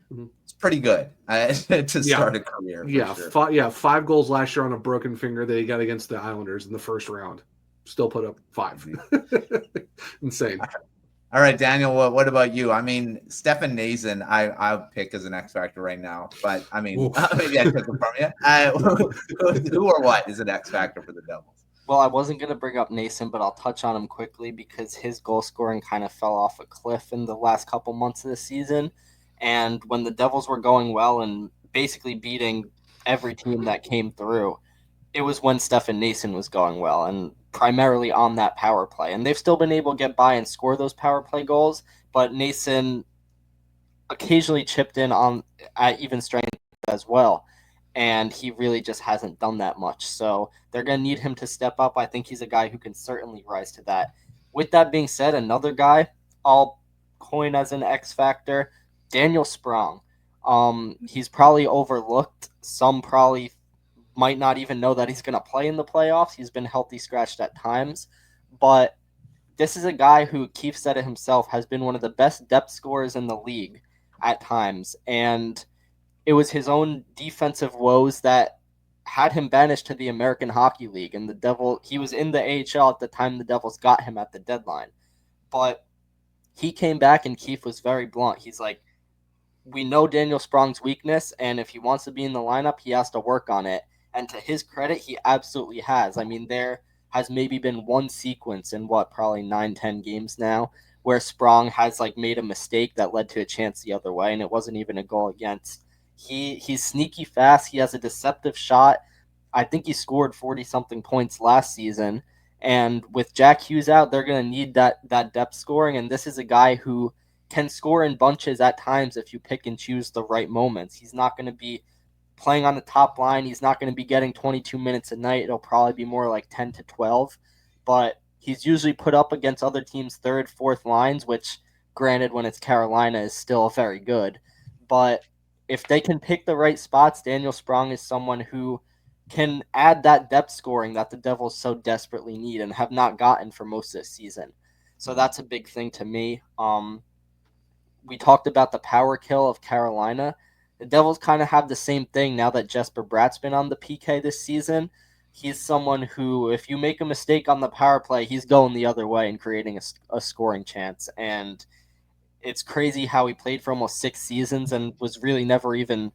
is pretty good to start a career. Yeah, sure. 5 goals last year on a broken finger that he got against the Islanders in the first round. Still put up 5. Insane. All right, Daniel, what about you? I mean, Stefan Nazin, I'll pick as an X factor right now, but I mean, maybe I took him from you. Who or what is an X factor for the Devils? Well, I wasn't going to bring up Nason, but I'll touch on him quickly because his goal scoring kind of fell off a cliff in the last couple months of the season. And when the Devils were going well and basically beating every team that came through, it was when Stefan Noesen was going well, and primarily on that power play. And they've still been able to get by and score those power play goals, but Noesen occasionally chipped in on at even strength as well. And he really just hasn't done that much. So they're going to need him to step up. I think he's a guy who can certainly rise to that. With that being said, another guy I'll coin as an X factor, Daniel Sprong. He's probably overlooked. Some probably might not even know that he's going to play in the playoffs. He's been healthy scratched at times. But this is a guy who, Keefe said it himself, has been one of the best depth scorers in the league at times. And it was his own defensive woes that had him banished to the American Hockey League. And he was in the AHL at the time the Devils got him at the deadline. But he came back and Keefe was very blunt. He's like, we know Daniel Sprong's weakness, and if he wants to be in the lineup, he has to work on it. And to his credit, he absolutely has. I mean, there has maybe been one sequence in probably 9-10 games now where Sprong has made a mistake that led to a chance the other way, and it wasn't even a goal against. He's sneaky fast. He has a deceptive shot. I think he scored 40-something points last season. And with Jack Hughes out, they're going to need that depth scoring. And this is a guy who can score in bunches at times if you pick and choose the right moments. He's not going to be playing on the top line. He's not going to be getting 22 minutes a night. It'll probably be more like 10 to 12. But he's usually put up against other teams' third, fourth lines, which, granted, when it's Carolina, is still very good. But if they can pick the right spots, Daniel Sprong is someone who can add that depth scoring that the Devils so desperately need and have not gotten for most of this season. So that's a big thing to me. We talked about the power kill of Carolina. The Devils kind of have the same thing now that Jesper Bratt's been on the PK this season. He's someone who, if you make a mistake on the power play, he's going the other way and creating a scoring chance. And it's crazy how he played for almost 6 seasons and was really never even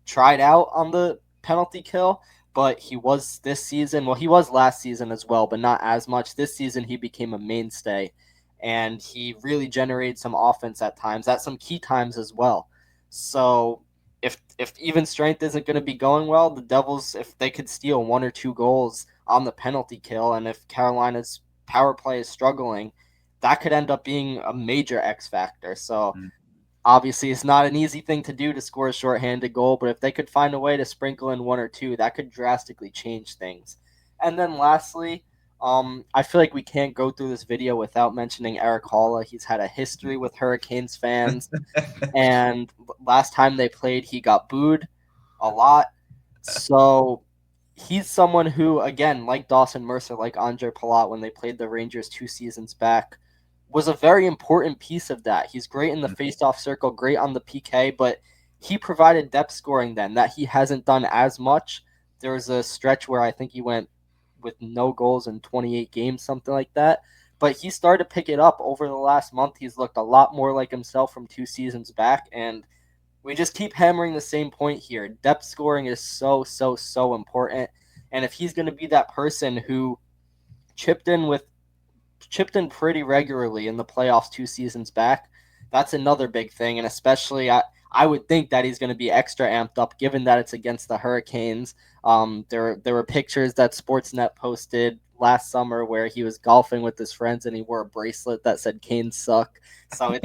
tried out on the penalty kill. But he was this season. Well, he was last season as well, but not as much. This season, he became a mainstay. And he really generated some offense at times, at some key times as well. So if even strength isn't going to be going well, the Devils, if they could steal 1 or 2 goals on the penalty kill, and if Carolina's power play is struggling, that could end up being a major X factor. So obviously it's not an easy thing to do to score a shorthanded goal, but if they could find a way to sprinkle in 1 or 2, that could drastically change things. And then lastly, I feel like we can't go through this video without mentioning Eric Halla. He's had a history with Hurricanes fans, and last time they played, he got booed a lot. So he's someone who, again, like Dawson Mercer, like Andre Palat, when they played the Rangers 2 seasons back, was a very important piece of that. He's great in the faceoff circle, great on the PK, but he provided depth scoring then that he hasn't done as much. There was a stretch where I think he went with no goals in 28 games, something like that. But he started to pick it up over the last month. He's looked a lot more like himself from 2 seasons back, and we just keep hammering the same point here. Depth scoring is so, so, so important. And if he's going to be that person who chipped in pretty regularly in the playoffs 2 seasons back, that's another big thing. And especially I would think that he's going to be extra amped up given that it's against the Hurricanes. There were pictures that Sportsnet posted last summer where he was golfing with his friends and he wore a bracelet that said "Canes suck." So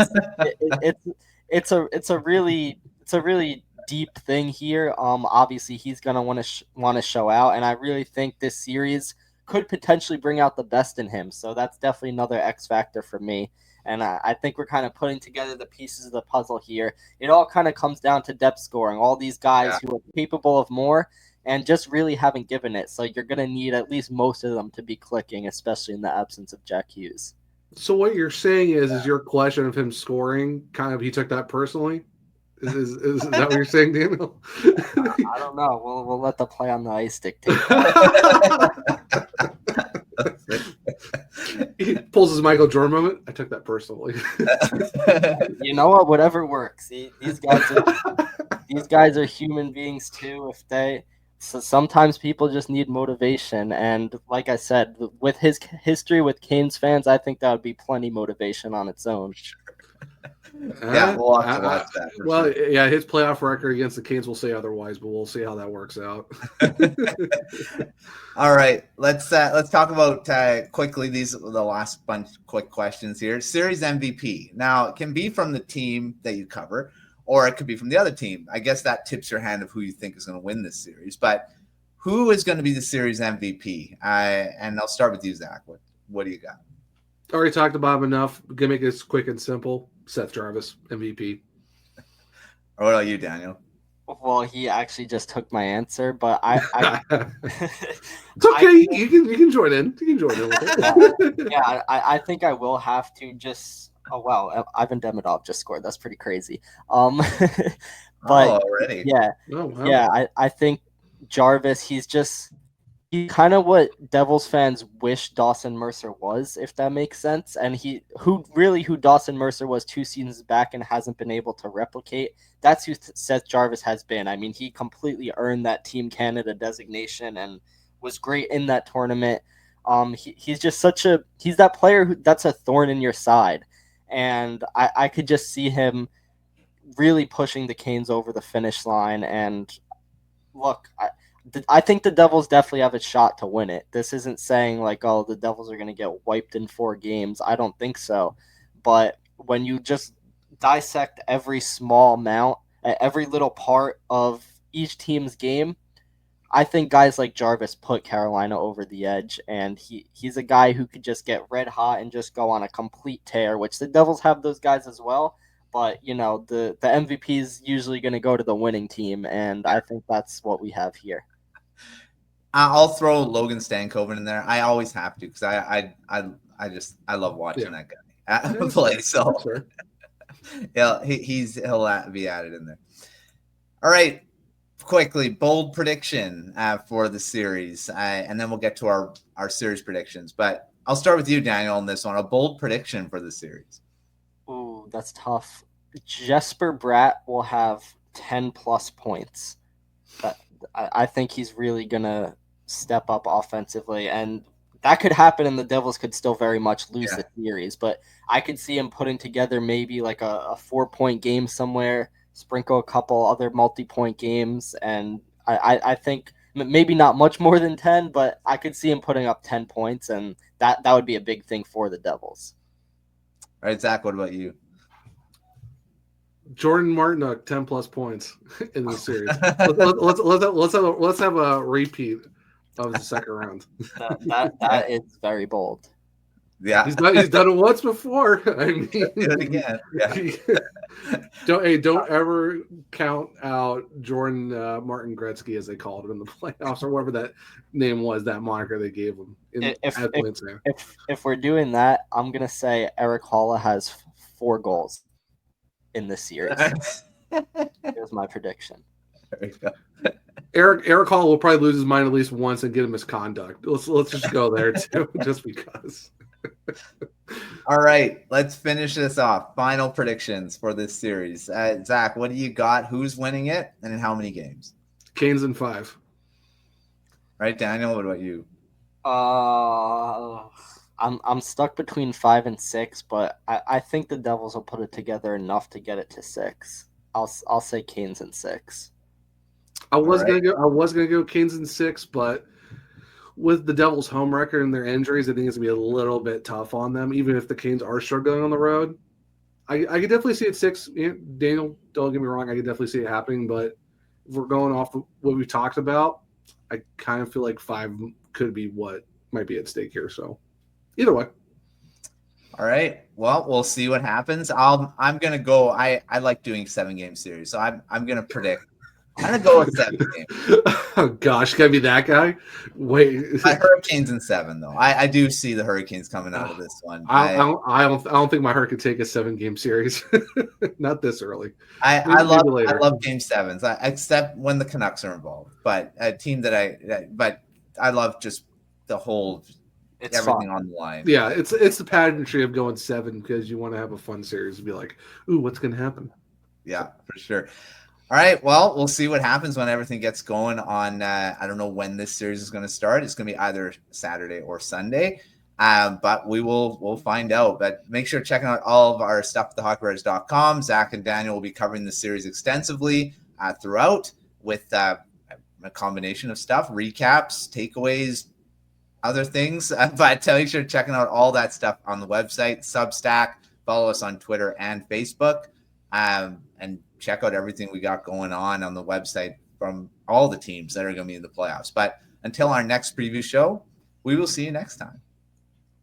it's a really deep thing here. Obviously he's going to want to show out, and I really think this series could potentially bring out the best in him. So that's definitely another X factor for me. And I think we're kind of putting together the pieces of the puzzle here. It all kind of comes down to depth scoring. All these guys who are capable of more and just really haven't given it. So you're going to need at least most of them to be clicking, especially in the absence of Jack Hughes. So what you're saying is your question of him scoring, kind of he took that personally? Is that what you're saying, Daniel? I don't know. We'll let the play on the ice dictate. He pulls his Michael Jordan moment. I took that personally. You know what? Whatever works. These guys are human beings too. So sometimes people just need motivation, and like I said, with his history with Canes fans, I think that would be plenty motivation on its own. Yeah, we'll have to watch that. Well, sure. Yeah, his playoff record against the Canes will say otherwise, but we'll see how that works out. All right, let's talk about quickly. These are the last bunch of quick questions here. Series MVP. Now, it can be from the team that you cover, or it could be from the other team. I guess that tips your hand of who you think is going to win this series. But who is going to be the series MVP? And I'll start with you, Zach. What do you got? Already talked about him enough. Gonna make this quick and simple. Seth Jarvis, MVP. Or what about you, Daniel? Well, he actually just took my answer, but I it's okay. You can join in. You can join in with it. Yeah, I think I will have to just. Oh wow, Ivan Demidov just scored. That's pretty crazy. But already. Yeah, oh, wow. Yeah. I think Jarvis. He's kind of what Devils fans wish Dawson Mercer was, if that makes sense. And who Dawson Mercer was 2 seasons back and hasn't been able to replicate. That's who Seth Jarvis has been. I mean, he completely earned that Team Canada designation and was great in that tournament. He's just he's that player that's a thorn in your side. And I could just see him really pushing the Canes over the finish line. And look, I think the Devils definitely have a shot to win it. This isn't saying like, oh, the Devils are going to get wiped in 4 games. I don't think so. But when you just dissect every small amount, every little part of each team's game, I think guys like Jarvis put Carolina over the edge, and he's a guy who could just get red hot and just go on a complete tear, which the Devils have those guys as well. But, the MVP is usually going to go to the winning team, and I think that's what we have here. I'll throw Logan Stankoven in there. I always have to because I love watching that guy play. So sure. Yeah, he'll be added in there. All right, quickly bold prediction for the series, and then we'll get to our series predictions. But I'll start with you, Daniel, on this one. A bold prediction for the series. Ooh, that's tough. Jesper Bratt will have 10+ points. I think he's really gonna step up offensively, and that could happen, and the Devils could still very much lose the series. But I could see him putting together maybe like a 4-point game somewhere, sprinkle a couple other multi-point games, and I think maybe not much more than 10, but I could see him putting up 10 points, and that would be a big thing for the Devils. All right, Zach, what about you? Jordan Martinook, 10+ points in the series. let's have a repeat of the second round. That is very bold. Yeah, he's done it once before. I mean, again. Yeah. Don't ever count out Jordan Martin Gretzky, as they called him in the playoffs, or whatever that name was, that moniker they gave him. If we're doing that, I'm gonna say Eric Halla has 4 goals in this series. Here's my prediction. There you go. Eric Hall will probably lose his mind at least once and get a misconduct. Let's just go there too, just because. All right, let's finish this off. Final predictions for this series. Zach, what do you got? Who's winning it, and in how many games? Canes in 5. All right, Daniel, what about you? I'm stuck between 5 and 6, but I think the Devils will put it together enough to get it to 6. I'll say Canes in 6. I was gonna go Canes in 6, but with the Devils' home record and their injuries, I think it's gonna be a little bit tough on them. Even if the Canes are struggling on the road, I could definitely see it 6. Daniel, don't get me wrong, I could definitely see it happening. But if we're going off of what we talked about, I kind of feel like 5 could be what might be at stake here. So either way. All right. Well, we'll see what happens. I'm gonna go. I like doing 7-game series, so I'm gonna predict. I'm gonna go with 7 games. Oh gosh, can I be that guy? Wait, my Hurricanes in 7 though. I do see the Hurricanes coming out of this one. I don't think my Hurricane could take a 7-game series. Not this early. I love Game 7s, except when the Canucks are involved. But a team but I love just the whole. It's everything fun on the line. Yeah, it's the pageantry of going 7 because you want to have a fun series and be like, ooh, what's going to happen? Yeah, for sure. All right, well, we'll see what happens when everything gets going on. I don't know when this series is going to start. It's going to be either Saturday or Sunday. But we'll find out. But make sure to check out all of our stuff at thehockeywriters.com. Zach and Daniel will be covering the series extensively throughout with a combination of stuff, recaps, takeaways, other things. But make sure to check out all that stuff on the website, Substack. Follow us on Twitter and Facebook, and check out everything we got going on the website from all the teams that are going to be in the playoffs. But until our next preview show, we will see you next time.